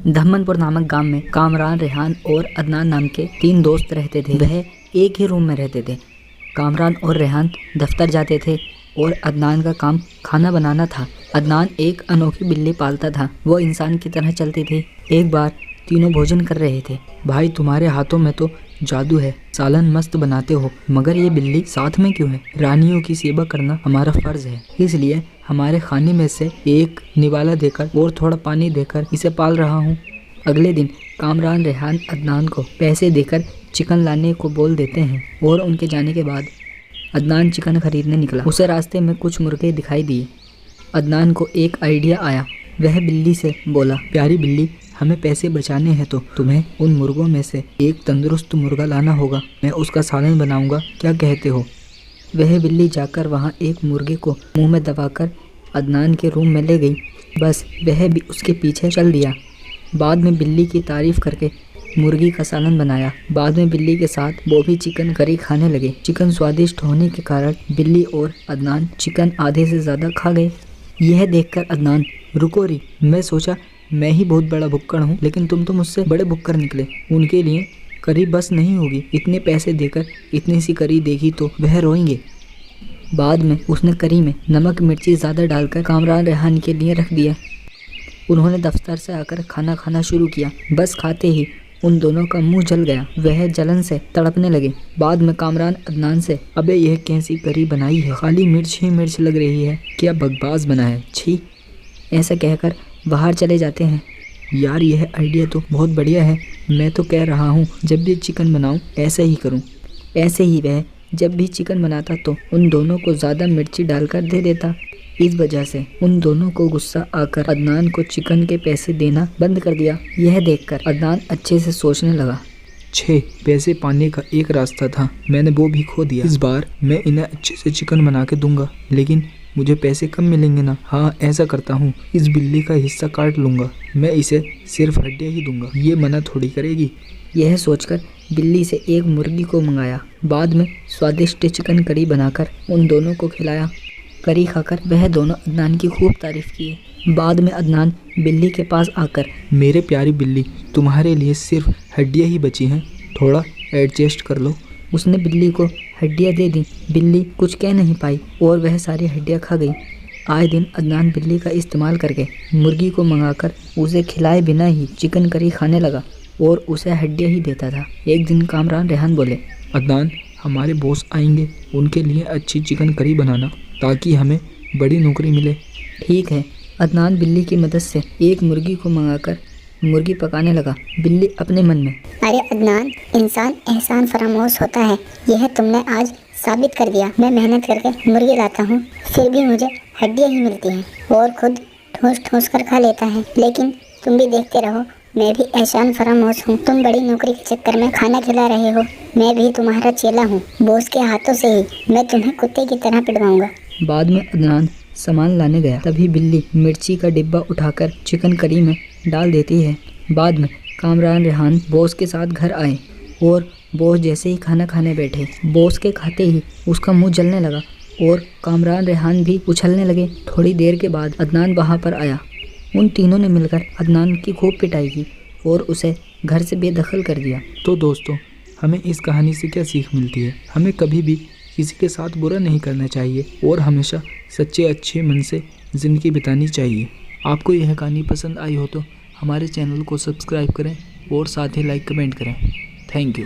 धम्मनपुर नामक गांव में कामरान, रेहान और अदनान नाम के 3 दोस्त रहते थे। वह एक ही रूम में रहते थे। कामरान और रेहान दफ्तर जाते थे और अदनान का काम खाना बनाना था। अदनान एक अनोखी बिल्ली पालता था। वो इंसान की तरह चलती थी। एक बार तीनों भोजन कर रहे थे। भाई, तुम्हारे हाथों में तो जादू है, सालन मस्त बनाते हो, मगर ये बिल्ली साथ में क्यों है? रानियों की सेवा करना हमारा फर्ज है, इसलिए हमारे खाने में से एक निवाला देकर और थोड़ा पानी देकर इसे पाल रहा हूँ। अगले दिन कामरान, रेहान अदनान को पैसे देकर चिकन लाने को बोल देते हैं और उनके जाने के बाद अदनान चिकन खरीदने निकला। उसे रास्ते में कुछ मुर्गे दिखाई दिए। अदनान को एक आइडिया आया। वह बिल्ली से बोला, प्यारी बिल्ली, हमें पैसे बचाने हैं तो तुम्हें उन मुर्गों में से एक तंदुरुस्त मुर्गा लाना होगा। मैं उसका सालन बनाऊंगा, क्या कहते हो? वह बिल्ली जाकर वहाँ एक मुर्गे को मुंह में दबाकर अदनान के रूम में ले गई। बस वह भी उसके पीछे चल दिया। बाद में बिल्ली की तारीफ करके मुर्गी का सालन बनाया। बाद में बिल्ली के साथ वो भी चिकन करी खाने लगे। चिकन स्वादिष्ट होने के कारण बिल्ली और अदनान चिकन आधे से ज़्यादा खा गए। यह देखकर अदनान, रुको री, मैं सोचा मैं ही बहुत बड़ा भुक्कड़ हूँ, लेकिन तुम तो मुझसे बड़े भुक्कड़ निकले। उनके लिए करी बस नहीं होगी, इतने पैसे देकर इतनी सी करी देगी तो वह रोएंगे। बाद में उसने करी में नमक मिर्ची ज़्यादा डालकर कामरान, रेहान के लिए रख दिया। उन्होंने दफ्तर से आकर खाना खाना शुरू किया। बस खाते ही उन दोनों का मुंह जल गया। वह जलन से तड़पने लगे। बाद में कामरान अदनान से, अबे यह कैसी करी बनाई है? खाली मिर्च ही मिर्च लग रही है, क्या बकवास बना है, छी। ऐसा कहकर बाहर चले जाते हैं। यार, यह आइडिया तो बहुत बढ़िया है। मैं तो कह रहा हूँ जब भी चिकन बनाऊँ ऐसा ही करूँ। ऐसे ही वह जब भी चिकन बनाता तो उन दोनों को ज़्यादा मिर्ची डालकर दे देता। इस वजह से उन दोनों को गुस्सा आकर अदनान को चिकन के पैसे देना बंद कर दिया। यह देखकर अदनान अच्छे से सोचने लगा। पैसे पाने का एक रास्ता था, मैंने वो भी खो दिया। इस बार मैं इन्हें अच्छे से चिकन बना के दूंगा, लेकिन मुझे पैसे कम मिलेंगे ना। हाँ, ऐसा करता हूँ, इस बिल्ली का हिस्सा काट लूँगा। मैं इसे सिर्फ हड्डियाँ ही दूंगा, ये मना थोड़ी करेगी। यह सोचकर बिल्ली से एक मुर्गी को मंगाया। बाद में स्वादिष्ट चिकन करी बनाकर उन दोनों को खिलाया। करी खाकर वह दोनों अदनान की खूब तारीफ किए। बाद में अदनान बिल्ली के पास आकर, मेरे प्यारी बिल्ली, तुम्हारे लिए सिर्फ हड्डियाँ ही बची हैं, थोड़ा एडजस्ट कर लो। उसने बिल्ली को हड्डियाँ दे दी। बिल्ली कुछ कह नहीं पाई और वह सारी हड्डियाँ खा गई। आए दिन अदनान बिल्ली का इस्तेमाल करके मुर्गी को मंगाकर उसे खिलाए बिना ही चिकन करी खाने लगा और उसे हड्डियाँ ही देता था। एक दिन कामरान, रेहान बोले, अदनान, हमारे बॉस आएंगे, उनके लिए अच्छी चिकन करी बनाना ताकि हमें बड़ी नौकरी मिले। ठीक है। अदनान बिल्ली की मदद से एक मुर्गी को मंगाकर मुर्गी पकाने लगा। बिल्ली अपने मन में, अरे अदनान, इंसान एहसान फरामोश होता है, यह तुमने आज साबित कर दिया। मैं मेहनत करके मुर्गी लाता हूँ, फिर भी मुझे हड्डियाँ ही मिलती हैं और खुद ठूस ठूस कर खा लेता है। लेकिन तुम भी देखते रहो, मैं भी एहसान फरामोश हूँ। तुम बड़ी नौकरी के चक्कर में खाना खिला रहे हो, मैं भी तुम्हारा चेला हूँ। बॉस के हाथों से ही मैं तुम्हें कुत्ते की तरह पिटवाऊंगा। बाद में अदनान सामान लाने गया, तभी बिल्ली मिर्ची का डिब्बा उठाकर चिकन करी में डाल देती है। बाद में कामरान, रेहान बॉस के साथ घर आए और बॉस जैसे ही खाना खाने बैठे, बॉस के खाते ही उसका मुंह जलने लगा और कामरान, रेहान भी उछलने लगे। थोड़ी देर के बाद अदनान वहाँ पर आया। उन तीनों ने मिलकर अदनान की खूब पिटाई की और उसे घर से बेदखल कर दिया। तो दोस्तों, हमें इस कहानी से क्या सीख मिलती है? हमें कभी भी किसी के साथ बुरा नहीं करना चाहिए और हमेशा सच्चे अच्छे मन से ज़िंदगी बितानी चाहिए। आपको यह कहानी पसंद आई हो तो हमारे चैनल को सब्सक्राइब करें और साथ ही लाइक कमेंट करें। Thank you.